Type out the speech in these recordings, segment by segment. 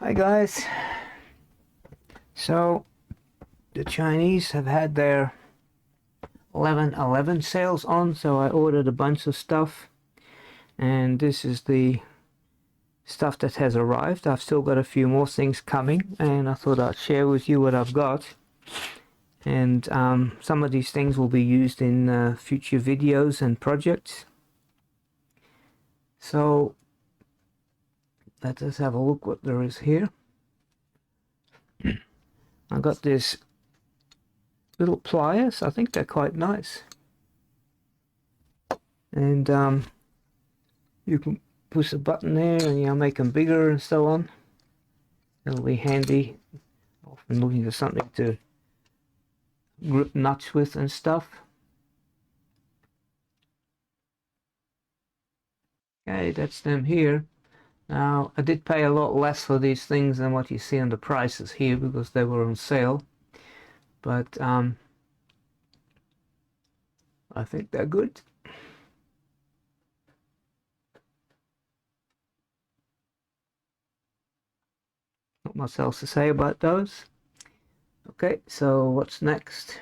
Hi guys. So the Chinese have had their 11/11 sales on, so I ordered a bunch of stuff, and this is the stuff that has arrived. I've still got a few more things coming, and I thought I'd share with you what I've got. And some of these things will be used in future videos and projects. So let us have a look what there is here. I got this little pliers. I think they're quite nice, and you can push a button there and make them bigger and so on. It'll be handy. Often looking for something to grip nuts with and stuff. Okay, that's them here. Now I did pay a lot less for these things than what you see on the prices here because they were on sale, but I think they're good. Not much else to say about those. Okay, so what's next?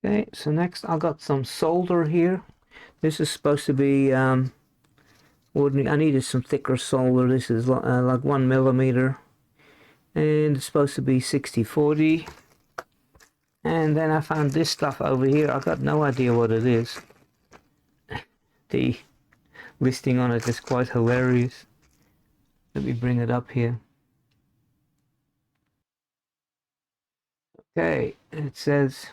Okay, so next I got some solder here. This is supposed to be ordinary. I needed some thicker solder. This is like 1 millimeter, and it's supposed to be 60/40. And then I found this stuff over here. I got no idea what it is. The listing on it is quite hilarious. Let me bring it up here. Okay, it says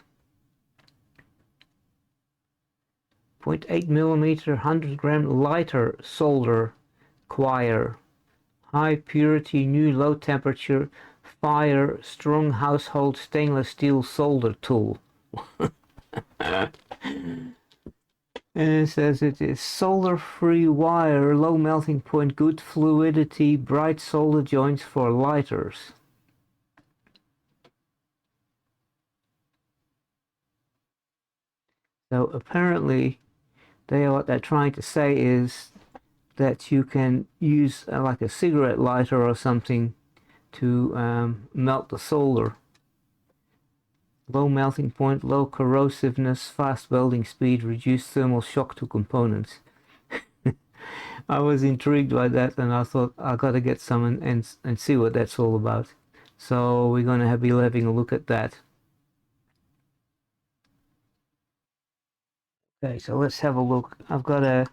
0.8 millimeter 100-gram lighter solder coir, high purity, new low temperature, fire strong household stainless steel solder tool. And it says it is solder free wire, low melting point, good fluidity, bright solder joints for lighters. So apparently what they're trying to say is that you can use like a cigarette lighter or something to melt the solder. Low melting point, low corrosiveness, fast welding speed, reduced thermal shock to components. I was intrigued by that, and I thought I gotta get some and see what that's all about. So we're gonna be having a look at that. Okay, so let's have a look. I've got a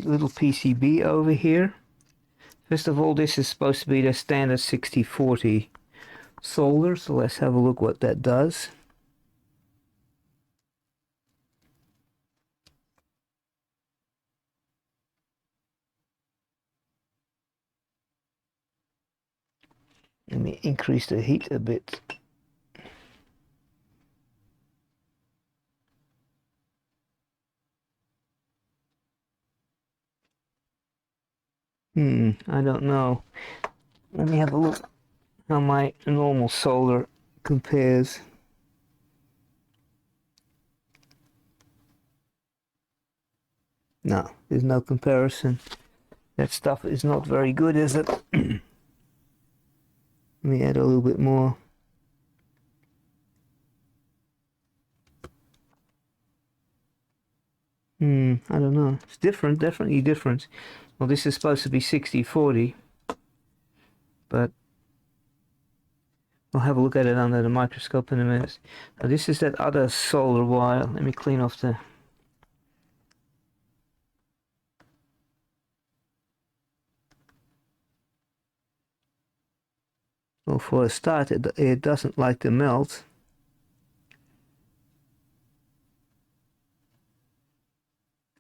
little PCB over here. First of all, this is supposed to be the standard 60/40 solder, so let's have a look what that does. Let me increase the heat a bit. I don't know. Let me have a look how my normal solder compares. No, there's no comparison. That stuff is not very good, is it? Let me add a little bit more. I don't know. It's different, definitely different. Well, this is supposed to be 60/40, but I'll have a look at it under the microscope in a minute. Now, this is that other solder wire. Let me clean off the... Well, for a start, it doesn't like to melt.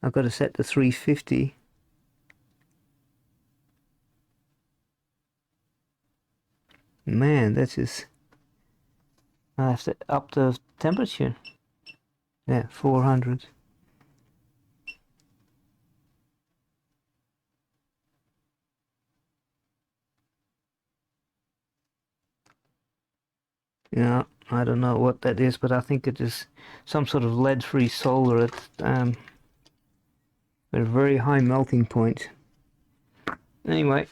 I've got to set the 350. Man, that is... I have to up the temperature. Yeah, 400. Yeah, I don't know what that is, but I think it is some sort of lead-free solder. but a very high melting point. Anyway,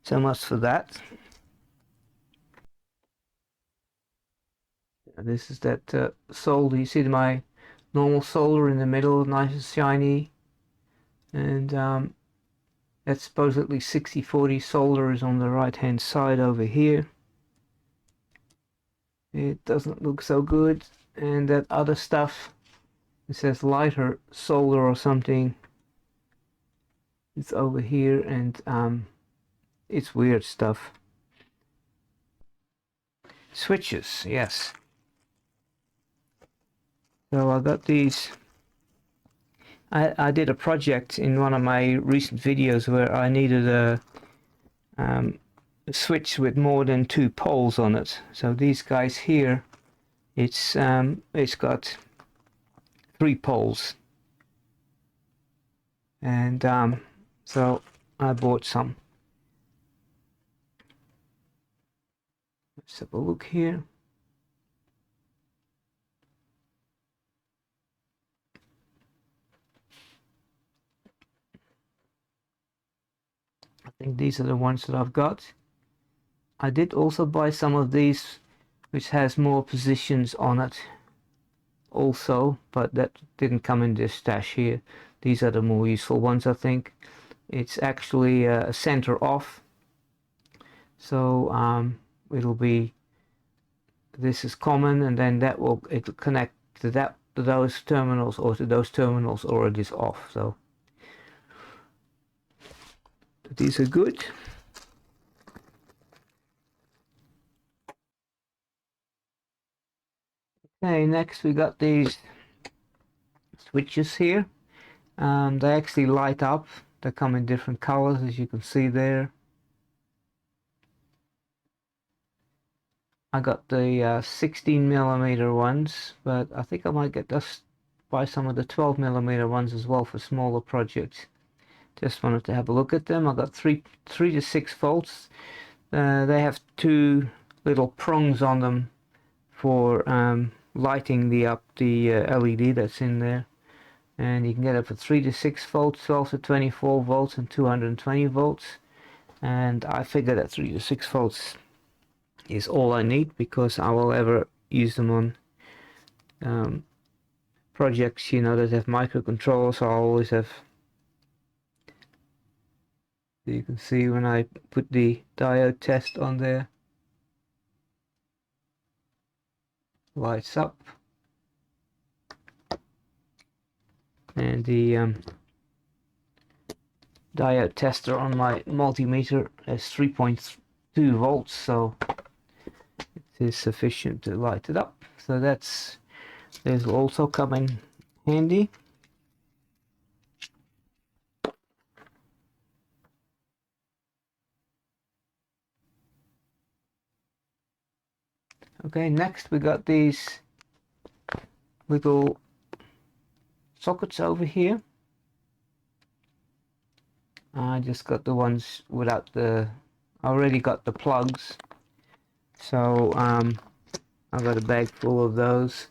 so much for that. This is that solder. You see my normal solder in the middle, nice and shiny, and that supposedly 60/40 solder is on the right hand side over here. It doesn't look so good, and that other stuff, it says lighter solder or something, it's over here, and it's weird stuff. Switches, yes. So I got these. I did a project in one of my recent videos where I needed a switch with more than 2 poles on it. So these guys here, it's got 3 poles, and so I bought some. Let's have a look here. I think these are the ones that I've got. I did also buy some of these which has more positions on it also, but that didn't come in this stash here. These are the more useful ones, I think. It's actually a center off, so it'll be, this is common, and then it'll connect to those terminals, or to those terminals, or it is off. So these are good. Okay, next we got these switches here. They actually light up. They come in different colors, as you can see there. I got the 16mm ones, but I think I might buy some of the 12mm ones as well for smaller projects. Just wanted to have a look at them. I got 3 to 6 volts. They have 2 little prongs on them for lighting the LED that's in there, and you can get it for 3 to 6 volts, 12 to 24 volts, and 220 volts. And I figure that 3 to 6 volts is all I need, because I will ever use them on projects, you know, that have microcontrollers. So I always have. So you can see when I put the diode test on there, lights up, and the diode tester on my multimeter has 3.2 volts, so it is sufficient to light it up. So this will also come in handy. Okay, next we got these little sockets over here. I just got the ones without I already got the plugs, so I got a bag full of those.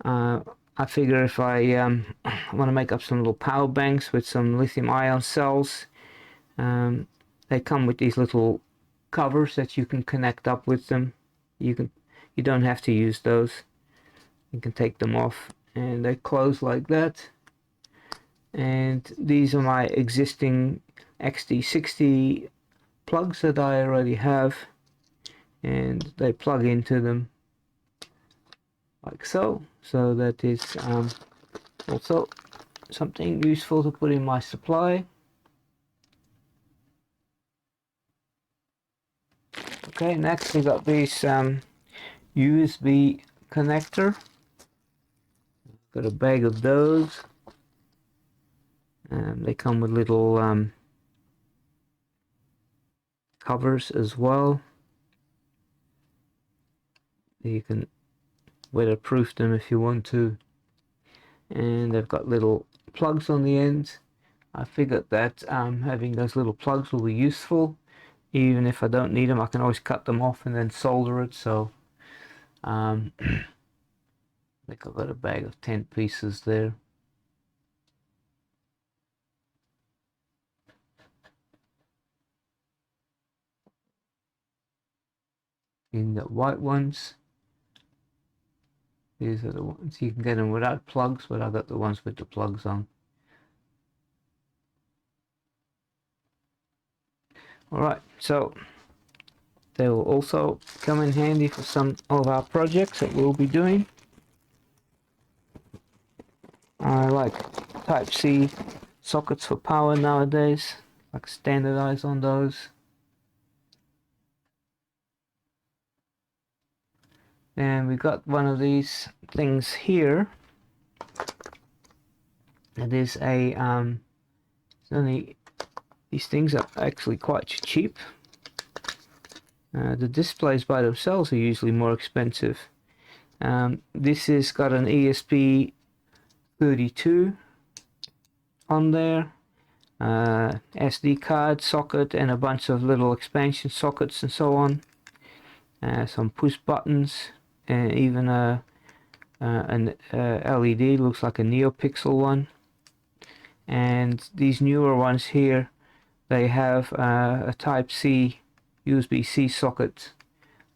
I figure if I want to make up some little power banks with some lithium ion cells, they come with these little covers that you can connect up with them. You don't have to use those. You can take them off, and they close like that. And these are my existing XT60 plugs that I already have, and they plug into them like so. So that is also something useful to put in my supply. Okay, next we got this USB connector. Got a bag of those, and they come with little covers as well. You can weatherproof them if you want to, and they've got little plugs on the ends. I figured that having those little plugs will be useful. Even if I don't need them, I can always cut them off and then solder it. So I think I've got a bag of 10 pieces there. in the white ones. These are the ones you can get them without plugs, but I got the ones with the plugs on. Alright, so they will also come in handy for some of our projects that we'll be doing. I like Type-C sockets for power nowadays, like standardize on those. And we got one of these things here. It is a only these things are actually quite cheap. The displays by themselves are usually more expensive. This has got an ESP32 on there, SD card socket, and a bunch of little expansion sockets and so on. Some push buttons, and even an LED, looks like a NeoPixel one. And these newer ones here, they have a Type-C USB-C socket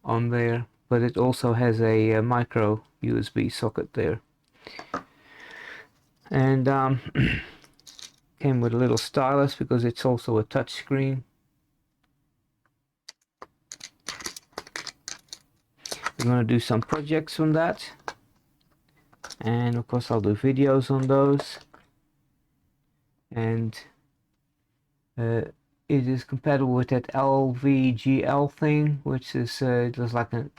on there, but it also has a micro USB socket there. And came with a little stylus because it's also a touch screen. I'm going to do some projects on that, and of course I'll do videos on those. And it is compatible with that LVGL thing, which is just like an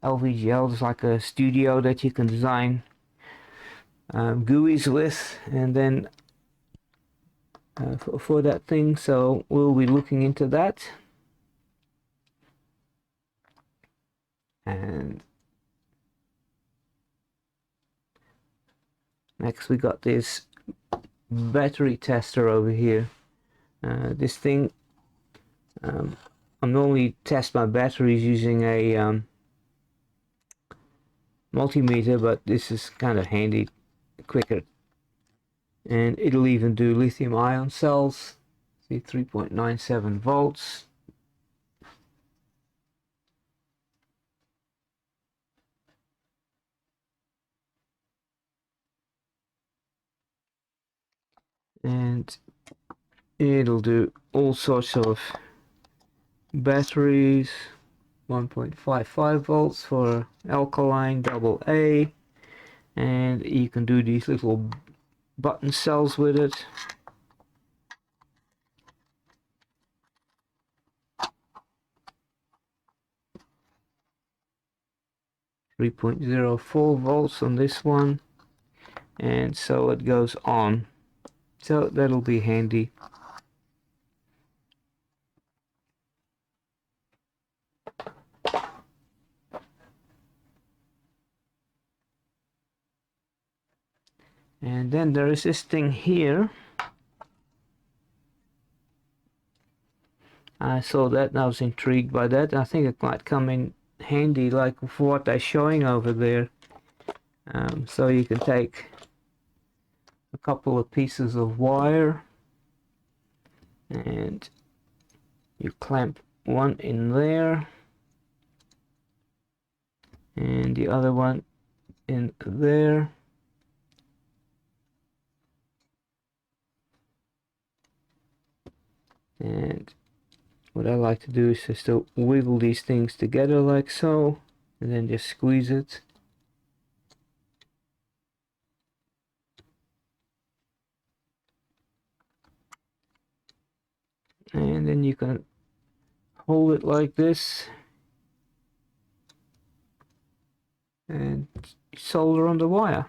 LVGL, just like a studio that you can design GUIs with, and then for that thing. So we'll be looking into that. And next we got this battery tester over here. This thing, I normally test my batteries using a multimeter, but this is kind of handy, quicker, and it'll even do lithium ion cells. See, 3.97 volts. And it'll do all sorts of batteries. 1.55 volts for alkaline AA, and you can do these little button cells with it. .04 volts on this one, and so it goes on. So that'll be handy. And then there is this thing here. I saw that and I was intrigued by that. I think it might come in handy, like for what they're showing over there. So you can take a couple of pieces of wire and you clamp one in there and the other one in there. And what I like to do is just to wiggle these things together like so, and then just squeeze it. And then you can hold it like this and solder on the wire.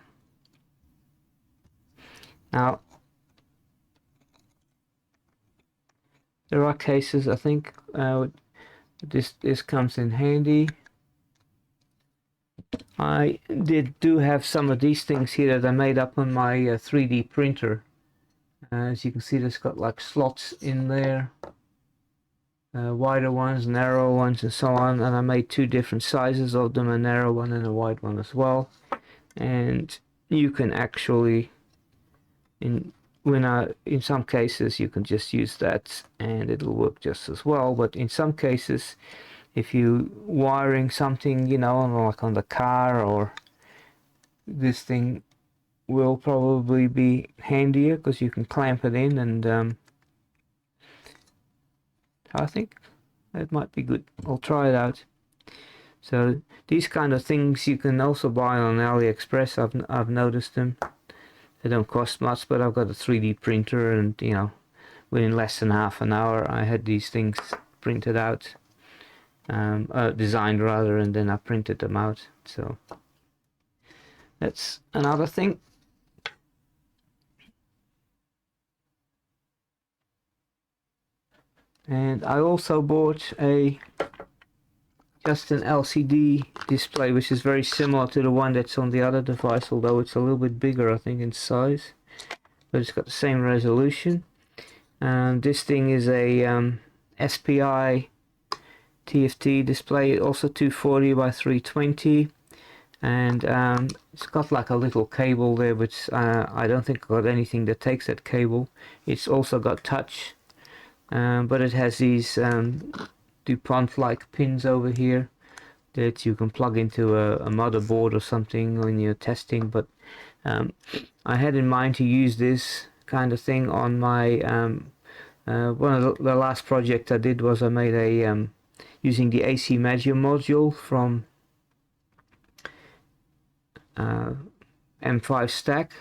Now, there are cases, I think, this comes in handy. I do have some of these things here that I made up on my 3D printer. As you can see, there's got like slots in there, wider ones, narrow ones, and so on. And I made two different sizes of them, a narrow one and a wide one as well. And you can actually, in some cases, you can just use that and it'll work just as well. But in some cases, if you wiring something, you know, like on the car, or this thing will probably be handier because you can clamp it in, and I think that might be good. I'll try it out. So these kind of things you can also buy on AliExpress. I've noticed them. They don't cost much, but I've got a 3D printer, and you know, within less than half an hour I had these things printed out, designed rather, and then I printed them out. So that's another thing. And I also bought just an LCD display, which is very similar to the one that's on the other device, although it's a little bit bigger, I think, in size, but it's got the same resolution. And this thing is a SPI TFT display, also 240 by 320, and it's got like a little cable there, but I don't think I've got anything that takes that cable. It's also got touch, but it has these DuPont-like pins over here that you can plug into a motherboard or something when you're testing. But I had in mind to use this kind of thing on my one of the last project I did was I made a using the AC Magia module from M5 stack,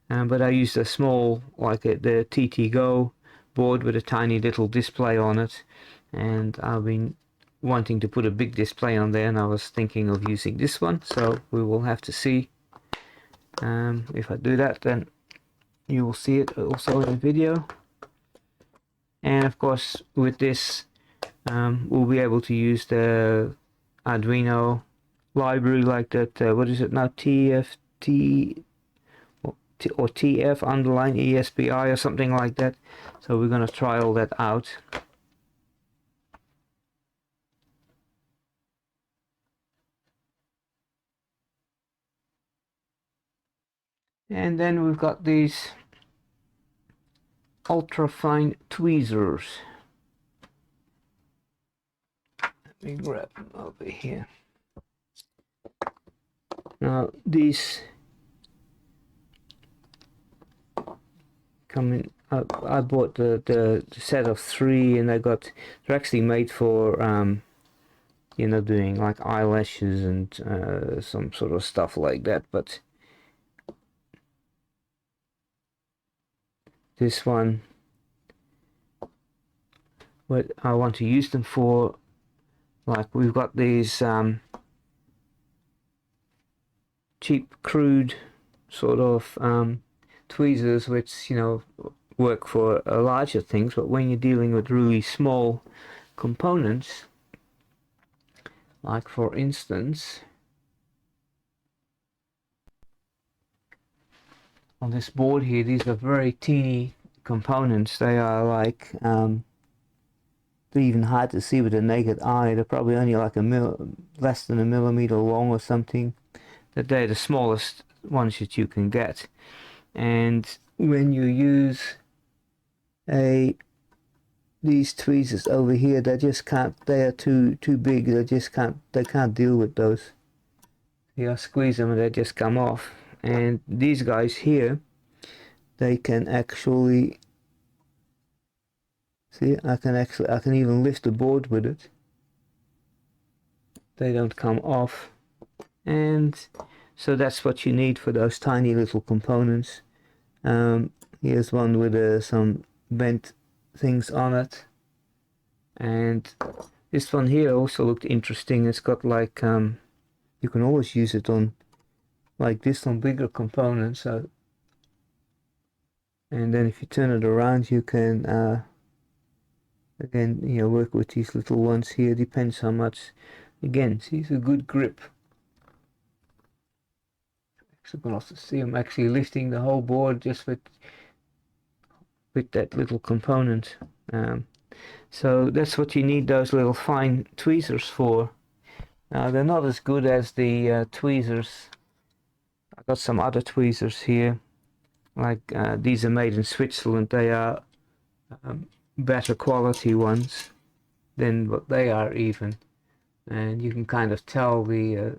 but I used a small, like the TT Go board with a tiny little display on it, and I've been wanting to put a big display on there, and I was thinking of using this one. So we will have to see. If I do that, then you will see it also in the video. And of course with this we'll be able to use the Arduino library, like that, what is it now, TFT or TF underline ESPI or something like that. So we're going to try all that out. And then we've got these ultra fine tweezers. Let me grab them over here. Now these come in. I bought the set of 3, and they're actually made for you know, doing like eyelashes and some sort of stuff like that. But this one, what I want to use them for, like we've got these cheap, crude sort of tweezers, which, you know, work for larger things, but when you're dealing with really small components, like for instance on this board here, these are very teeny components. They are like they're even hard to see with the naked eye. They're probably only like less than a millimeter long or something. That they're the smallest ones that you can get. And when you use these tweezers over here, they just can't. They are too big. They can't deal with those. You squeeze them and they just come off. And these guys here, they can actually see. I can even lift the board with it. They don't come off. And so that's what you need for those tiny little components. Here's one with some bent things on it, and this one here also looked interesting. It's got like you can always use it on like this on bigger components. So, and then if you turn it around, you can again, you know, work with these little ones here. Depends how much. Again, see, it's a good grip. So you can also see I'm actually lifting the whole board just with that little component. So that's what you need those little fine tweezers for. Now they're not as good as the tweezers. I got some other tweezers here, like these are made in Switzerland. They are better quality ones than what they are even. and you can kind of tell the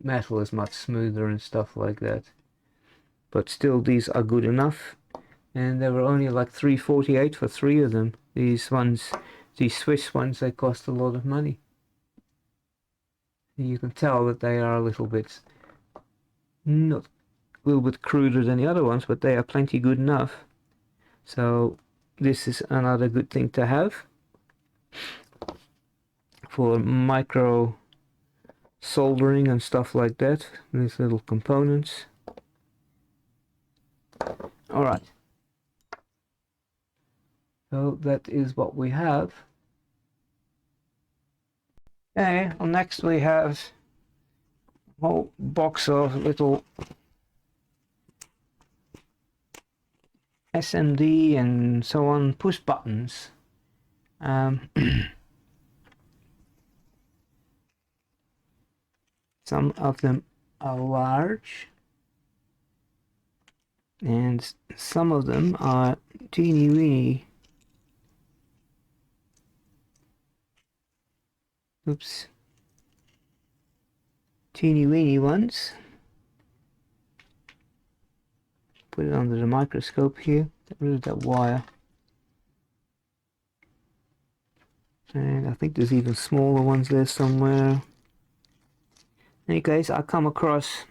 metal is much smoother and stuff like that. But still, these are good enough. And they were only like 348 for three of them. These ones, these Swiss ones, they cost a lot of money. You can tell that they are a little bit, not a little bit cruder than the other ones, but they are plenty good enough. So this is another good thing to have for micro soldering and stuff like that. These little components. All right. So that is what we have. Okay, well, next we have a whole box of little SMD and so on push buttons. Some of them are large and some of them are teeny weeny. Oops. Teeny weeny ones. Put it under the microscope here. Get rid of that wire. And I think there's even smaller ones there somewhere. In any case, I come across,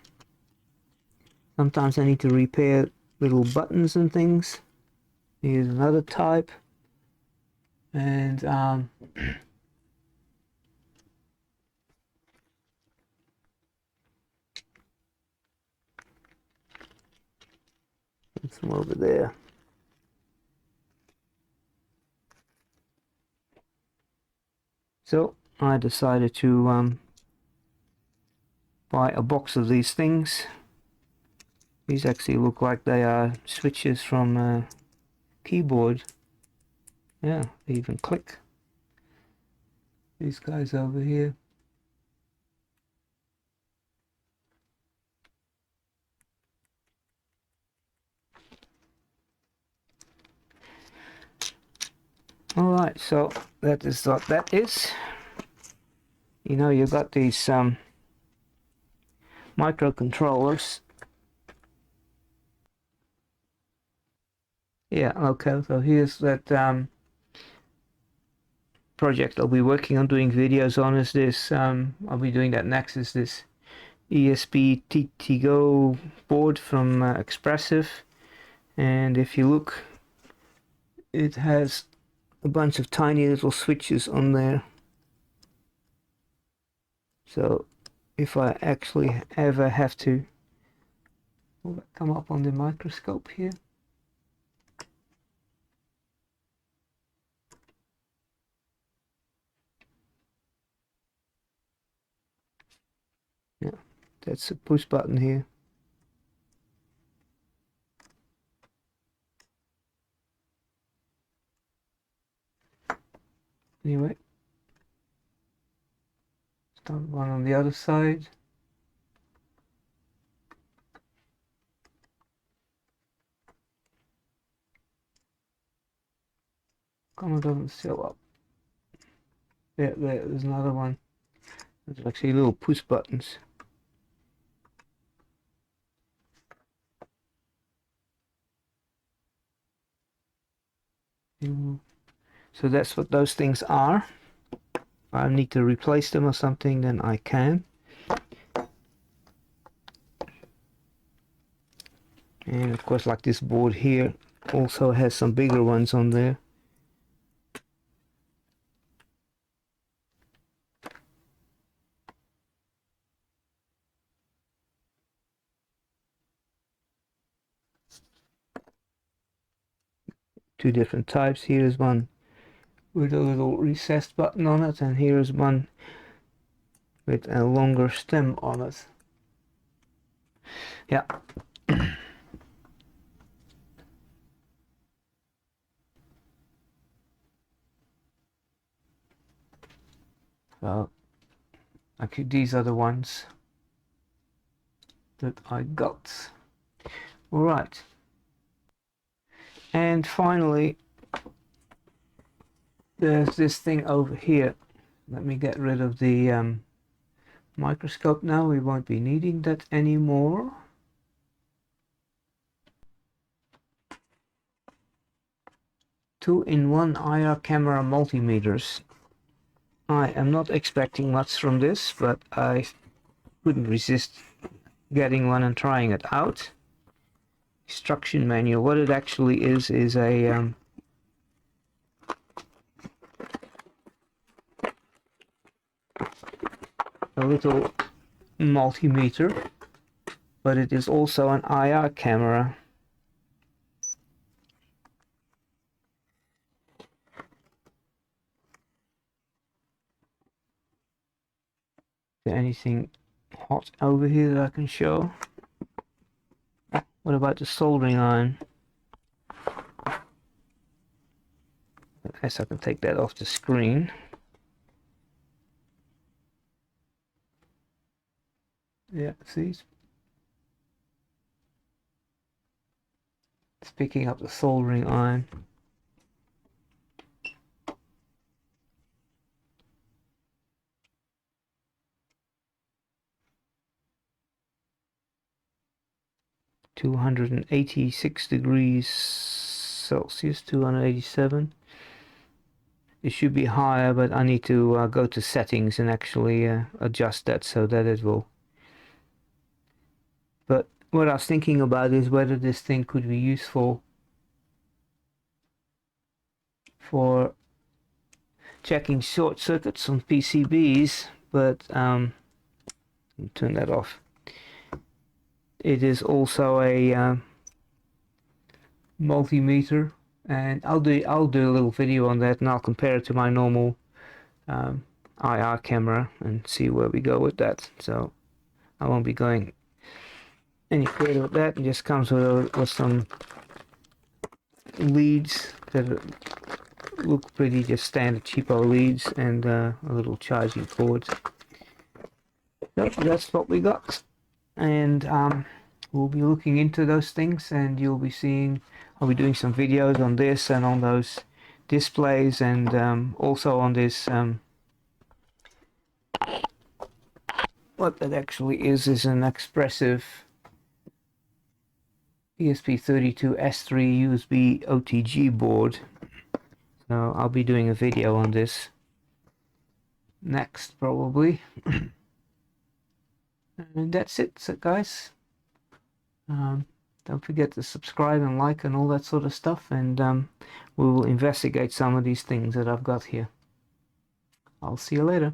sometimes I need to repair little buttons and things. Here's another type. And put some over there. So I decided to buy a box of these things. These actually look like they are switches from a keyboard. Yeah, they even click. These guys over here. Alright, so that is what that is. You know, you've got these microcontrollers. Yeah, okay, so here's that project I'll be working on doing videos on. Is this I'll be doing that next, is this ESP TTGO board from Expressive. And if you look, it has a bunch of tiny little switches on there. So if I actually ever have to, will that come up on the microscope here? Yeah, that's a push button here. Anyway, start one on the other side. Come on, doesn't show up. There's another one. There's actually little push buttons. So that's what those things are. If I need to replace them or something, then I can. And of course, like this board here also has some bigger ones on there. Two different types. Here's one with a little recessed button on it, and here's one with a longer stem on it. Yeah. So actually these are the ones that I got. All right. And finally, there's this thing over here. Let me get rid of the microscope now. We won't be needing that anymore. Two-in-one IR camera multimeters. I am not expecting much from this, but I couldn't resist getting one and trying it out. Instruction manual. What it actually is a little multimeter, but it is also an IR camera. Is there anything hot over here that I can show? What about the soldering iron? I guess I can take that off the screen. Yeah, see? It's picking up the soldering iron. (286°C, 287. It should be higher, but I need to go to settings and actually adjust that so that it will. But what I was thinking about is whether this thing could be useful for checking short circuits on PCBs, but turn that off. It is also a multimeter, and I'll do a little video on that, and I'll compare it to my normal IR camera and see where we go with that. So I won't be going any further with that. It just comes with some leads that look pretty just standard cheapo leads, and a little charging cord. So that's what we got, and we'll be looking into those things, and you'll be seeing. I'll be doing some videos on this and on those displays, and also on this. What that actually is an expressive ESP32S3 USB OTG board. So I'll be doing a video on this next, probably. And that's it, so guys. Don't forget to subscribe and like and all that sort of stuff, and we will investigate some of these things that I've got here. I'll see you later.